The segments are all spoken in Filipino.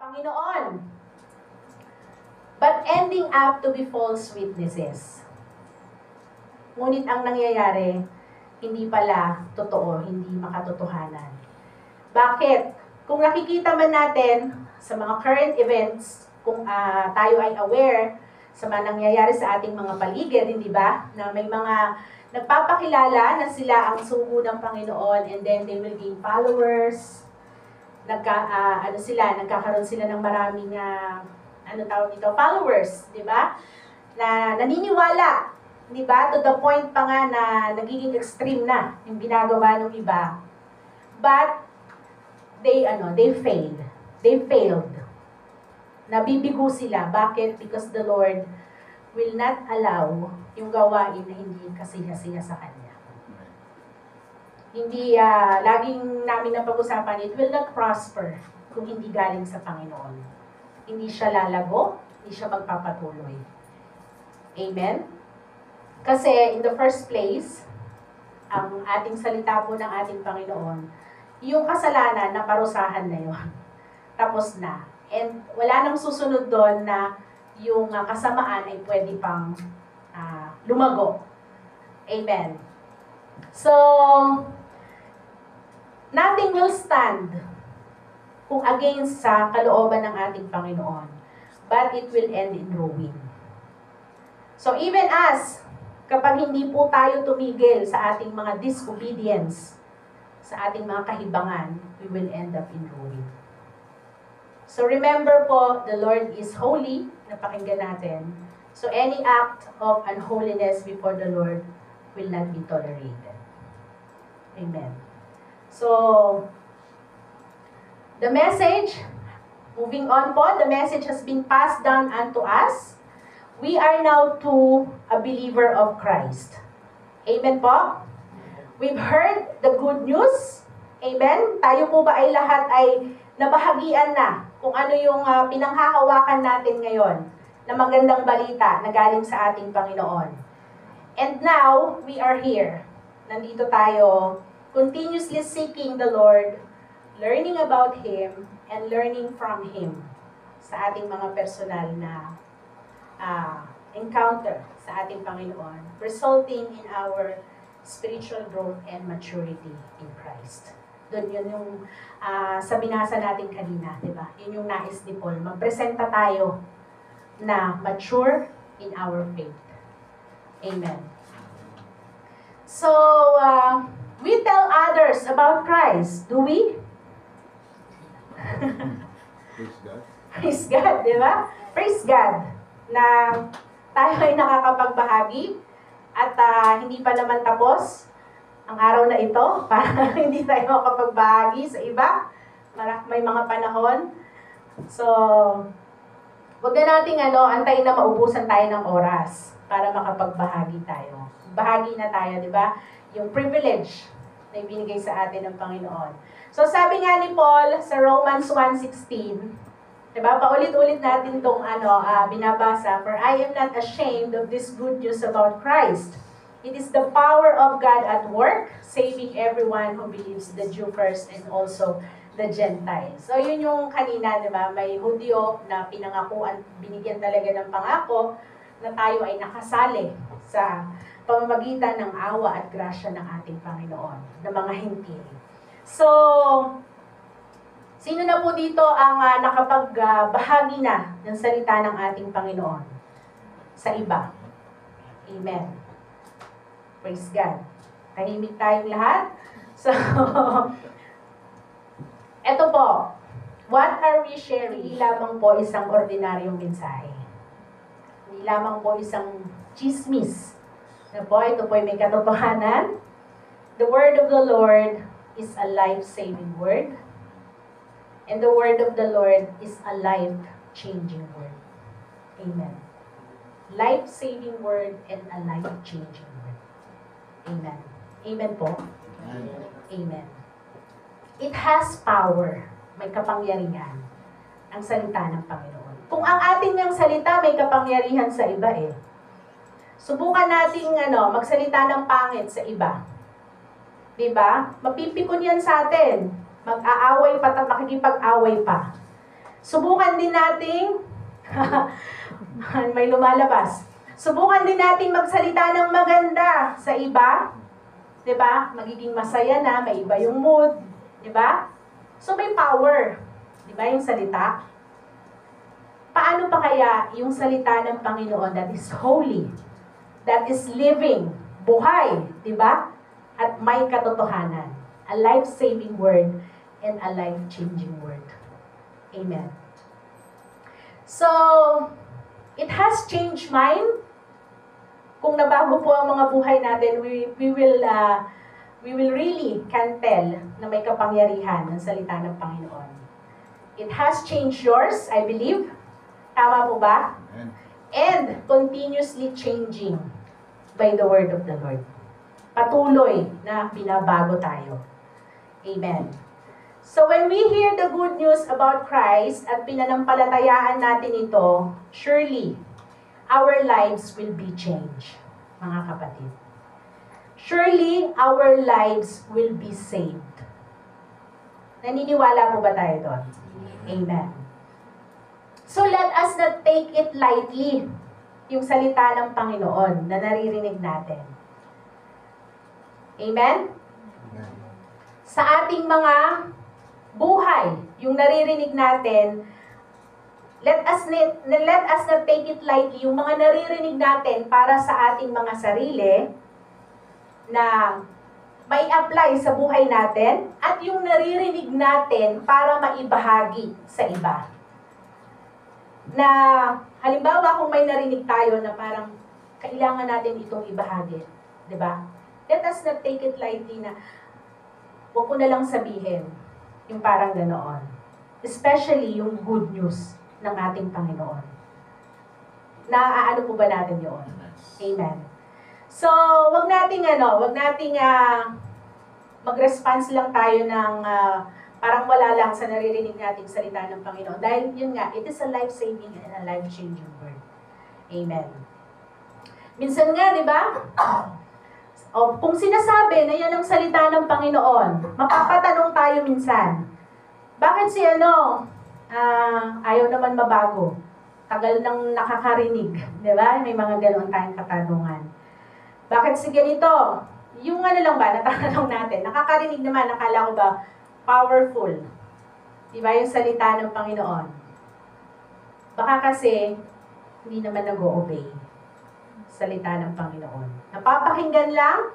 Panginoon, but ending up to be false witnesses. Ngunit ang nangyayari, hindi pala totoo, hindi makatotohanan. Bakit? Kung nakikita man natin sa mga current events, kung tayo ay aware sa mga nangyayari sa ating mga paligid, hindi ba? Na may mga nagpapakilala na sila ang sugo ng Panginoon and then they will gain followers. Nagkakaroon sila ng maraming followers, di ba? Na naniniwala, di ba? To the point pa nga na nagiging extreme na yung ginagawa ng iba. But they failed. They failed. Nabibigo sila. Bakit? Because the Lord will not allow yung gawain na hindi kasiya-siya sa Kanya. Hindi, laging namin napag-usapan, it will not prosper kung hindi galing sa Panginoon. Hindi siya lalago, hindi siya magpapatuloy. Amen? Kasi in the first place, ang ating salita po ng ating Panginoon, yung kasalanan na parusahan na yun. Tapos na. And wala nang susunod doon na yung kasamaan ay pwede pang lumago. Amen. So, nothing will stand kung against sa kalooban ng ating Panginoon. But it will end in ruin. So even us, kapag hindi po tayo tumigil sa ating mga disobedience, sa ating mga kahibangan, we will end up in ruin. So remember po, the Lord is holy, napakinggan natin. So any act of unholiness before the Lord will not be tolerated. Amen. So, the message, moving on po, the message has been passed down unto us. We are now to a believer of Christ. Amen po? We've heard the good news. Amen? Tayo po ba ay lahat ay nabahagian na kung ano yung pinanghahawakan natin ngayon na magandang balita na galing sa ating Panginoon. And now, we are here. Nandito tayo, continuously seeking the Lord, learning about Him, and learning from Him sa ating mga personal na encounter sa ating Panginoon, resulting in our spiritual growth and maturity in Christ. Doon yun yung sa binasa natin kanina, di ba? Yun yung nais ni Paul. Magpresenta tayo na mature in our faith. Amen. So, we tell others about Christ, do we? Praise God. Praise God, di ba? Praise God na tayo ay nakakapagbahagi at hindi pa naman tapos ang araw na ito para hindi tayo makapagbahagi sa iba. May mga panahon. So, wag na nating antayin na maubusan tayo ng oras para makapagbahagi tayo. Bahagi na tayo, di ba? Yung privilege na ibinigay sa atin ng Panginoon. So, sabi nga ni Paul sa Romans 1:16, diba? Paulit-ulit natin itong binabasa. For I am not ashamed of this good news about Christ. It is the power of God at work, saving everyone who believes, the Jew first and also the Gentiles. So yun yung kanina, diba? May Hudyo na pinangakuan, binigyan talaga ng pangako na tayo ay nakasali sa pamamagitan ng awa at grasya ng ating Panginoon, ng mga Hintil. So, sino na po dito ang nakapagbahagi na ng salita ng ating Panginoon sa iba? Amen. Praise God. Tahimik tayong lahat. So, eto po. What are we sharing? Hindi lamang po isang ordinaryong mensahe. Hindi lamang po isang chismis. Na po, ito po ay may katotohanan. The word of the Lord is a life-saving word. And the word of the Lord is a life-changing word. Amen. Life-saving word and a life-changing word. Amen. Amen po. Amen. It has power. May kapangyarihan. Ang salita ng Panginoon. Kung ang ating niyang salita may kapangyarihan sa iba subukan nating magsalita ng pangit sa iba. Diba? Mapipikon yan sa atin. Mag-aaway pa at makikipag-away pa. Subukan din nating, may lumalabas, subukan din nating magsalita ng maganda sa iba. Diba? Magiging masaya na, may iba yung mood. Diba? So may power. Diba yung salita? Paano pa kaya yung salita ng Panginoon that is holy, that is living, buhay, diba? At may katotohanan. A life-saving word and a life-changing word. Amen. So, it has changed mine. Kung nabago po ang mga buhay natin, we will really can tell na may kapangyarihan ng salita ng Panginoon. It has changed yours, I believe. Tama po ba? Amen. And continuously changing by the word of the Lord. Patuloy na binabago tayo. Amen. So when we hear the good news about Christ at pinanampalatayaan natin ito, surely our lives will be changed, mga kapatid. Surely, our lives will be saved. Naniniwala po ba tayo doon? Amen. So let us not take it lightly, yung salita ng Panginoon na naririnig natin. Amen? Sa ating mga buhay, yung naririnig natin, let us not take it lightly, yung mga naririnig natin para sa ating mga sarili na may apply sa buhay natin at yung naririnig natin para maibahagi sa iba. Na halimbawa kung may narinig tayo na parang kailangan natin itong ibahagi, 'di ba? Let us not take it lightly na huwag ko na lang sabihin yung parang ganoon. Especially yung good news ng ating Panginoon. Naaano po ba natin yun? Amen. So, wag nating mag-response lang tayo ng parang wala lang sa naririnig nating salita ng Panginoon. Dahil yun nga, it is a life-saving and a life-changing word. Amen. Minsan nga, di ba? Kung sinasabi na yan ang salita ng Panginoon, mapapatanong tayo minsan, bakit si ayaw naman mabago. Tagal nang nakakarinig. Di ba? May mga ganoon tayong katanungan. Bakit si ganito? Yung lang ba, natatanong natin, nakakarinig naman, nakala ko ba, powerful. Di ba yung salita ng Panginoon? Baka kasi, hindi naman nag-o-obey. Salita ng Panginoon. Napapakinggan lang,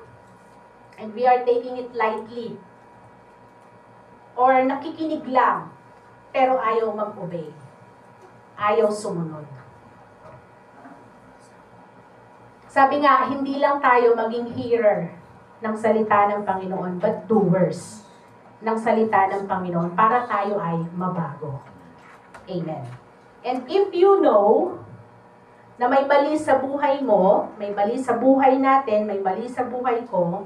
and we are taking it lightly. Or nakikinig lang, pero ayaw mag-obey. Ayaw sumunod. Sabi nga, hindi lang tayo maging hearer ng salita ng Panginoon, but doers ng salita ng Panginoon para tayo ay mabago. Amen. And if you know na may mali sa buhay mo, may mali sa buhay natin, may mali sa buhay ko,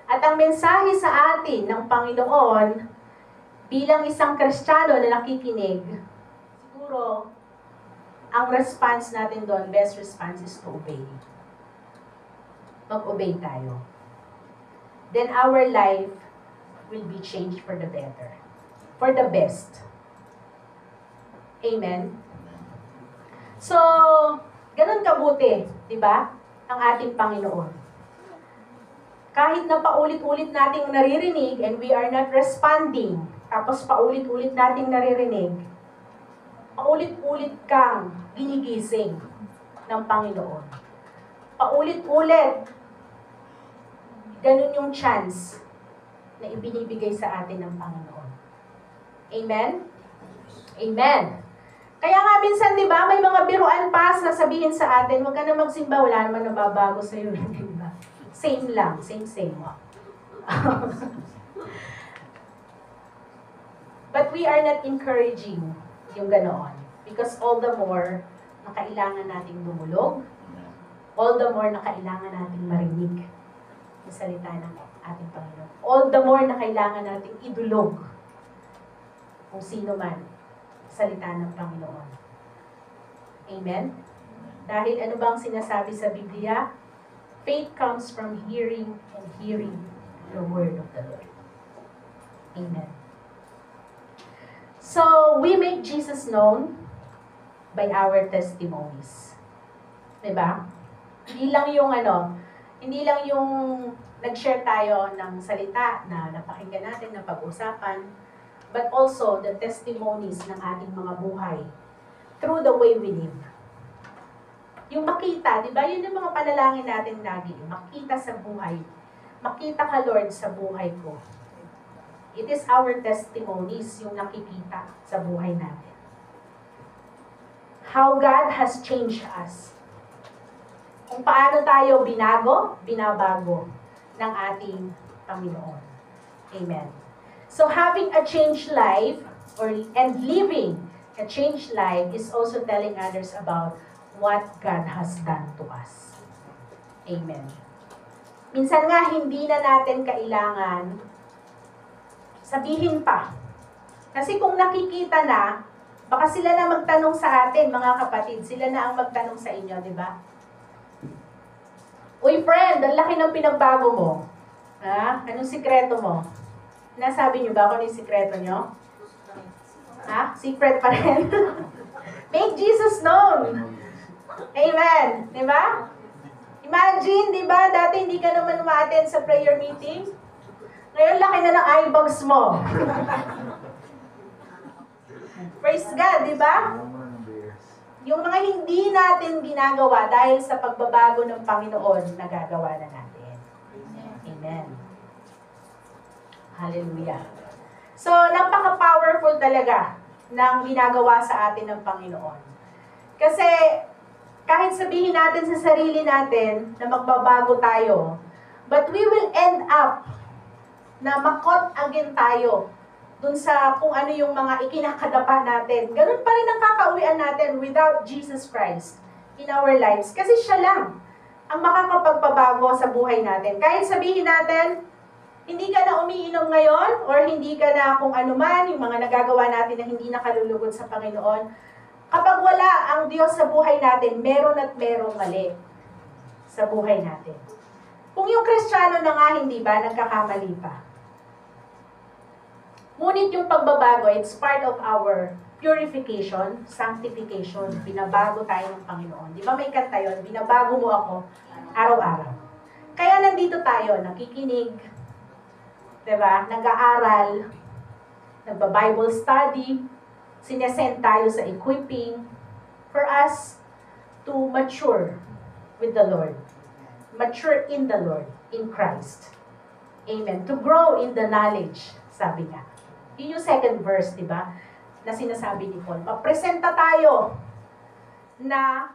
at ang mensahe sa atin ng Panginoon bilang isang Kristiyano na nakikinig, siguro, ang response natin doon, best response is to obey. Mag-obey tayo. Then our life will be changed for the better. For the best. Amen? So, ganun kabuti, di ba? Ang ating Panginoon. Kahit na paulit-ulit nating naririnig and we are not responding, tapos paulit-ulit nating naririnig, paulit-ulit kang ginigising ng Panginoon. Paulit-ulit, ganun yung chance na ibinibigay sa atin ng Panginoon. Amen? Amen. Kaya nga minsan, di ba, may mga biruan pa na sabihin sa atin, huwag ka na magsimba, wala naman nababago sa'yo. Diba? Same lang, same. But we are not encouraging yung ganoon. Because all the more na kailangan nating dumulog, all the more na kailangan nating marinig yung salita ng ating Panginoon. All the more na kailangan nating idulog kung sino man salita ng Panginoon. Amen? Dahil ano bang sinasabi sa Biblia? Faith comes from hearing and hearing the word of the Lord. Amen. So, we make Jesus known by our testimonies. Diba? Hindi lang yung nag-share tayo ng salita na napakinggan natin, na pag-usapan, but also the testimonies ng ating mga buhay through the way we live. Yung makita, di ba? Yun yung mga panalangin natin lagi. Makita sa buhay. Makita ka, Lord, sa buhay ko. It is our testimonies yung nakikita sa buhay natin. How God has changed us. Kung paano tayo binabago ng ating Panginoon. Amen. So having a changed life and living a changed life is also telling others about what God has done to us. Amen. Minsan nga hindi na natin kailangan sabihin pa. Kasi kung nakikita na, baka sila na magtanong sa atin, mga kapatid, sila na ang magtanong sa inyo, di ba? Uy, friend, ang laki ng pinagbago mo. Ha? Anong sikreto mo? Nasabi niyo ba kung ano yung sikreto niyo? Ha? Secret pa rin. Make Jesus known. Amen. Di ba? Imagine, di ba, dati hindi ka naman ma-attend sa prayer meeting. Ngayon, laki na ng eyebags mo. Praise God, di ba? Yung mga hindi natin ginagawa dahil sa pagbabago ng Panginoon, nagagawa na natin. Amen. Hallelujah. So, napaka-powerful talaga ng ginagawa sa atin ng Panginoon. Kasi, kahit sabihin natin sa sarili natin na magbabago tayo, but we will end up na makot again tayo dun sa kung ano yung mga ikinakadapa natin. Ganun pa rin ang kakauwian natin without Jesus Christ in our lives. Kasi siya lang ang makakapagpabago sa buhay natin. Kahit sabihin natin, hindi ka na umiinom ngayon or hindi ka na kung ano man, yung mga nagagawa natin na hindi nakalulugod sa Panginoon, kapag wala ang Diyos sa buhay natin, meron at merong mali sa buhay natin. Kung yung Kristiyano na nga hindi ba, nagkakamali pa. Ngunit yung pagbabago, it's part of our purification, sanctification. Binabago tayo ng Panginoon. Di ba may kanta yun? Binabago mo ako araw-araw. Kaya nandito tayo, nakikinig, di ba? Nag-aaral, nagba-Bible study, sinesend tayo sa equipping for us to mature with the Lord. Mature in the Lord, in Christ. Amen. To grow in the knowledge, sabi nga. Yun yung second verse, di ba? Na sinasabi ni Paul. Mapresenta tayo na